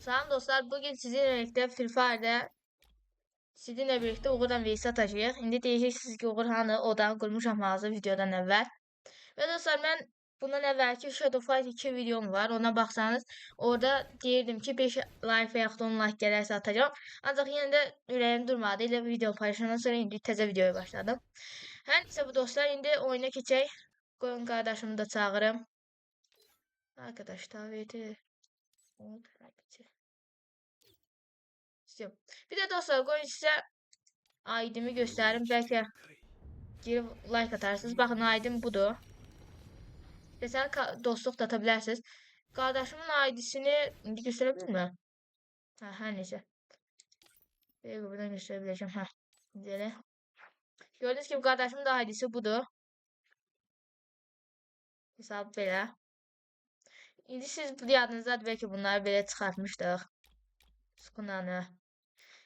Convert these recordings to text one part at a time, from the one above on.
Selam dostlar. Bugün sizinle birlikte Free Fire'da sizinle birlikte Uğur'dan vs atacağıq. İndi deyəcəksiniz ki, Uğur hanı odan qurmuşam hazır videodan əvvəl. Və dostlar, mən bundan əvvəlki Shadow Fight 2 videom var. Ona baxsanız, orada deyirdim ki, 5 like və yaxud 10 like gələrsə atacağım. Ancaq yenə də ürəyim durmadı. Elə video paylaşandan sonra indi təzə videoya başladım. Hər nəsə bu dostlar, indi oyuna keçək. Qoyun qardaşımı da çağırım. Arkadaş, daveti. Bir de dostlar, qoyun sizə ID'mi göstərim. Bəlkə girib like atarsınız. Baxın, ID'm budur. İstəsəniz dostluq da ata bilərsiniz. Qardaşımın ID'sini indi göstərə bilmirəm. Hər neysə. Buradan göstərə biləcəm. Belə. Gördüyünüz kimi qardaşımın da ID'si budur. Hesab belə. İndi siz yadınızdadır, bəlkə bunları belə çıxartmışdıq. Sukunanı.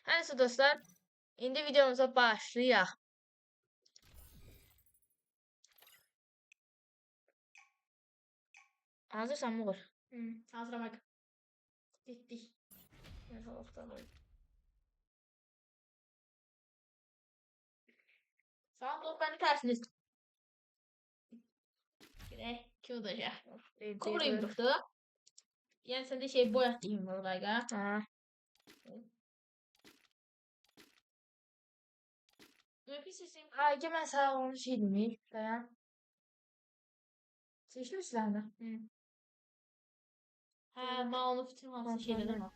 Hər neysə dostlar, indi videomuza başlayaq. Hazırsan mı Uğur? Hazıram bak. Gittik. Sağ ol, ben de tersiniz. Yine kim olacak? Kuburayım burada. Yani sen de şey boyat diyeyim oraya. Ha. Mümkün sesim. Haydi mən sağ onu şey demeyim. Dayan. Seçtin silahını. Ha, ben onu bitirmezsin şeyde değil mi?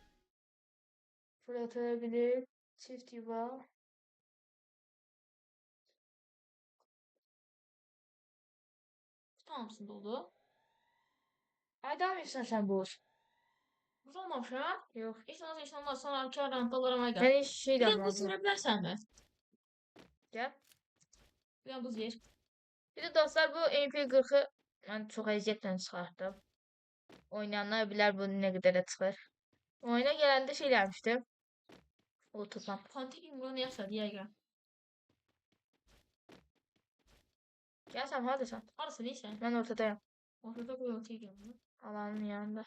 Fırlatabilir. Çift yuva. Tutar mısın dolu? Ay devam etsin sen bu olsun. Uzanmamış ha? Yok. İşte ondan sonra kardan dolarıma gel. Ben hiç şey Bir de de buz yapmadım. verebilirsen mi? Gel. Bir de buz ver. Bir de dostlar, bu MP40'ı ben çok əziyyətlə çıxartdım. Oynayanlar bilər bu nə qədər də çıxır. Oyuna gələndə şey eləmişdim. O tutam. Fantekin bunu yapsa diye gel. Gel sen hardasın? Arası neyse. Ben ortadayım. Ortada koy ortaya gel. Alanın yanında.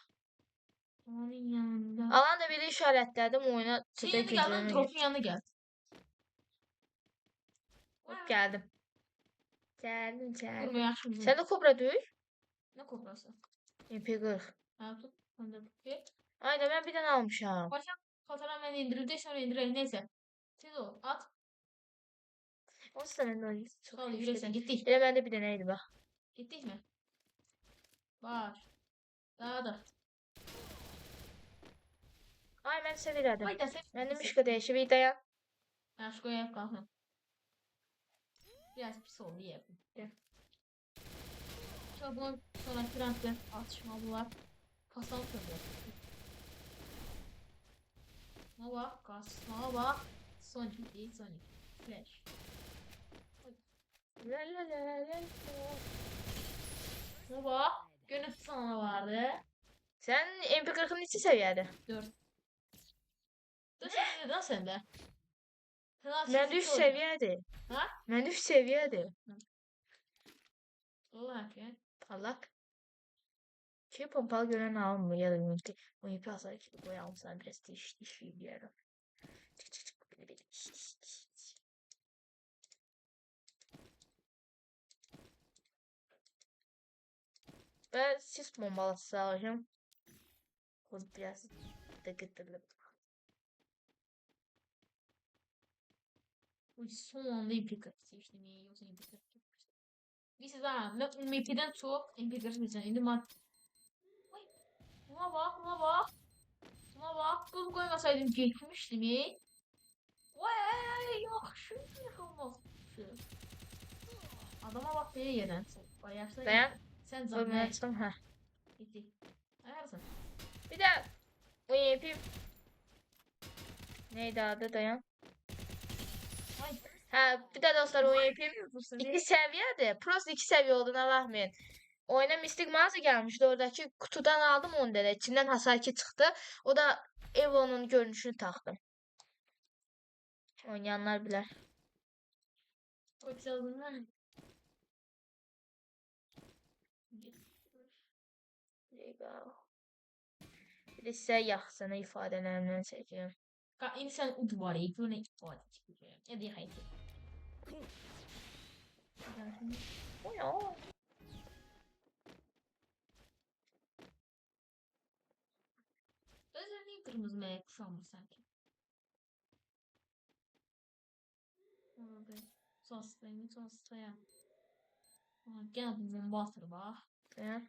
Onun yanında. Alan da biri işaretledim oyuna. Senin yanına gel lan, tropun yanına gel. Hop geldim. Geldim. Kurma yaxşı. Sen de kobra düş. Ne kobrası? MP40. Ha tut. Ben de bakayım. Aynen, ben bir tane almışım. Başak fotoğraf ben indirildi sonra indirelim neyse. Siz o at. O sen de çok Sonra iyi. yürüysen gittik. Hele bende bir deneydi bak. Gittik mi? Baş. Daha da. Ay ben seviyorum. Vay da sen. Ben de mişka değişi bir dayan. Ben şu koyayım kalkın. Biraz pis oldu yapın. Gel. Çabuk sonra trendler atışmalılar. Pasal tabii. Nova, Gas, Nova, Sonic değil Sonic. Flash. La la la la. Nova, gönül sana vardı. Sen MP40'ın içi seviyede. 4. Dur neden sende? Ben düş seviyede. Ha? Ben düş seviyede. Ola ki. Parlak. Şey pompalı gören almıyor ya da multi. O ipi asar ki boya almışlar biraz diş bir yere. Çık çık çık. Bili bili. Ben sis bombalısı alacağım. O biraz tıkıtırlı. Uy son anda MP40 seçtim ya. Yoksa MP40 Neyse daha MP'den çok MP40 seçeceğim. Şimdi Ay. Buna bak. Buna bak. Buz koymasaydım geçmiştim ya. Vay yok şu olmaz. Adama bak beni yeden. Bayarsa Dayan. sen Koymaya zahmet. açtım ha. Gitti. Ayarsın. Bir de o yapayım. Neydi adı, dayan. Ay. Ha bir de dostlar o yapayım. 2 seviyede. Pros 2 seviye olduğuna bakmayın. Oyuna Mystic Mağaza gelmişti. Oradaki kutudan aldım onu da. İçinden Hasaki çıktı. O da Evo'nun görünüşünü taktım. Oynayanlar bilir. O çaldığında. Bir də sizə yaxşısını ifadələrimdən çəkirəm. İndi sən udvarıyı, bu nə ifadə çıxacaq? Edə haydi. O ya. Özünün qırmızı mələk kuşanmır sanki. Son sıraya. Gel bu bomba atır bak. Ya.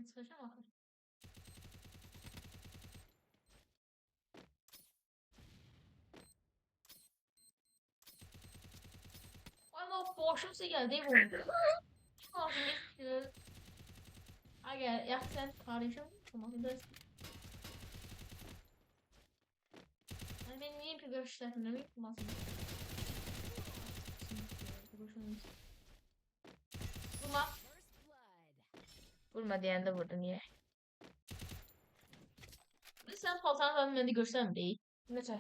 Çıxacaq axır. Ama boşumsa geldi bu. Lazım geçti. Eğer yapsan kardeşim tamam da. Ben niye bir görüşlerimle mi yapmasın? Vurma. Vurma deyəndə vurdu niyə? Sen paltanı ben de görsem değil. Necə?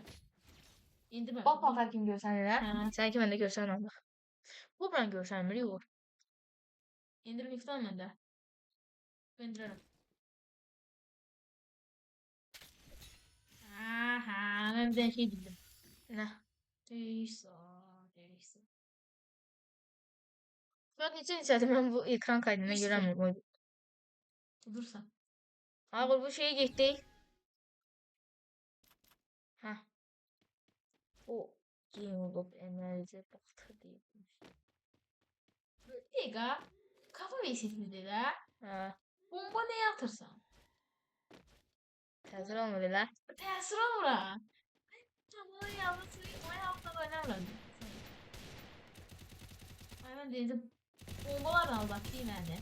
İndi ben. Bax baxar kim görsənir hə? Hə. Sən ki məndə görsənmə bax. Bu buran görsənmir yox. İndirim iftar bende. Ben indiririm. Aha, ben bir de şey bildim. Nə? Değilse. Bax necə neçədir mən bu ekran kaydını İşte. görəmirəm. Dursan. Ağır bu şeyə getdik. Hə. O game olub enerji baxtı deyilmiş. Dega. Kafa vesitli de. Hə. Bomba neye atırsan? Təsir olmadı elə. Təsir olur ha. Tamam yalnız o haftada oynamadım. Ay ben dedim. Bombalar aldattı yine de.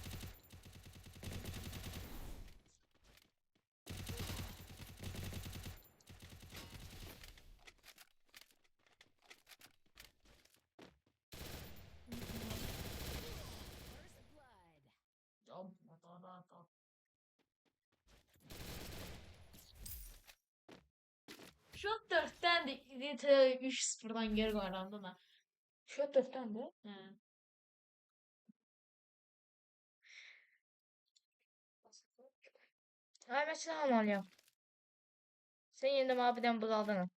Şu 4'ten de 3-0'dan geri kazandı da. Şu 4-dən də. He. Ay mən silah almalıyam. Sən yenə də mənə bir dənə buz aldın.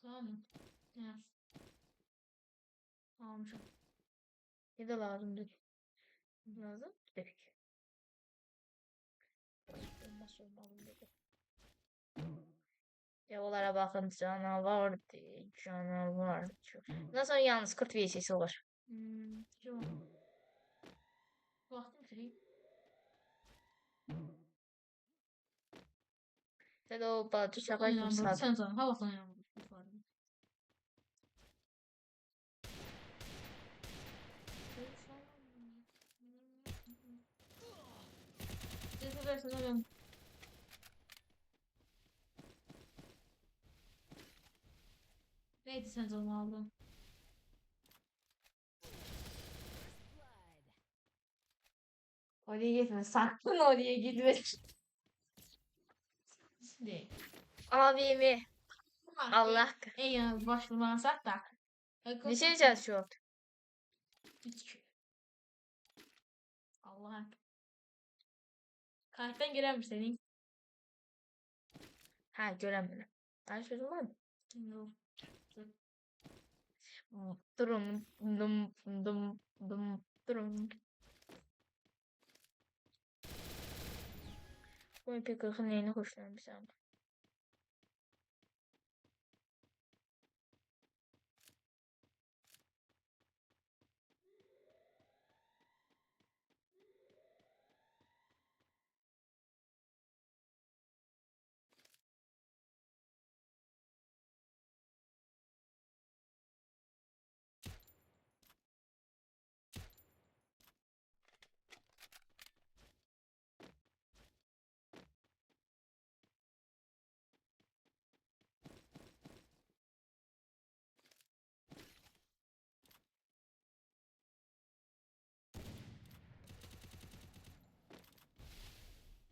Tamam mı? He. Almışım. Ne de lazımdır. Lazım? Dedik. Olmaz olmalım dedi. Ya onlara bakın canavardı. Canavardı. Ondan sonra yalnız kurt VS'si olur. Şu. Vaktim bitireyim. Sen o bacı şaka kimsin? Sen sonra havasına yanılmış. Sesi versin oğlum. Neydi sen sonra aldın? Oraya gitme. Sakın oraya gitme. Değil. Abimi. Allah. En yalnız başvurmanı sat da. Bir şey diyeceğiz şu. Allah. Kayıttan giremiş senin. Ha göremiyorum. Her sözüm var mı? Yok. Durum. Durum. Bu MP40'ın neyini hoşlanmışım.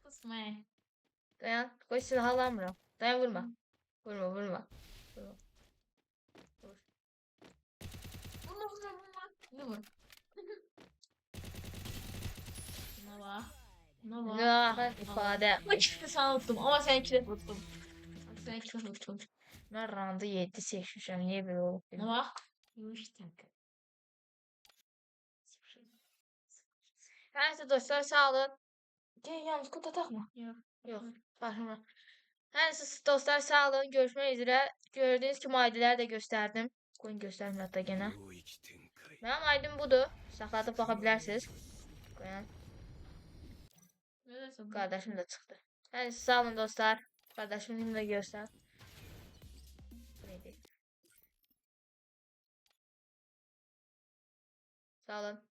Kısmı. Dayan. Koy silahı alamıyorum. Dayan vurma. Vurma vurma. Vurma. Vur. Vurma. Ne vur? Buna bak. Buna bak. Günahın ifade. Ama ikisini sana unuttum. Ama seninkini unuttum. Seninkini unuttum. Ben randı 7 seçmişim. Niye böyle oldu? Buna bak. Yumuş tanka. Neyse dostlar sağ olun. Yalnız kutu takma. Yok. Yok. Başıma. Neyse dostlar sağ olun. Görüşmek üzere. Gördüğünüz gibi aileler de gösterdim. Koyun göstermeyeyim hatta gene. Benim aidim budur. Saklatıp bakabilirsiniz. Koyun. Neresi bu? Kardeşim de çıktı. Neyse sağ olun dostlar. Kardeşimi de göster. Bu neydi? Sağ olun.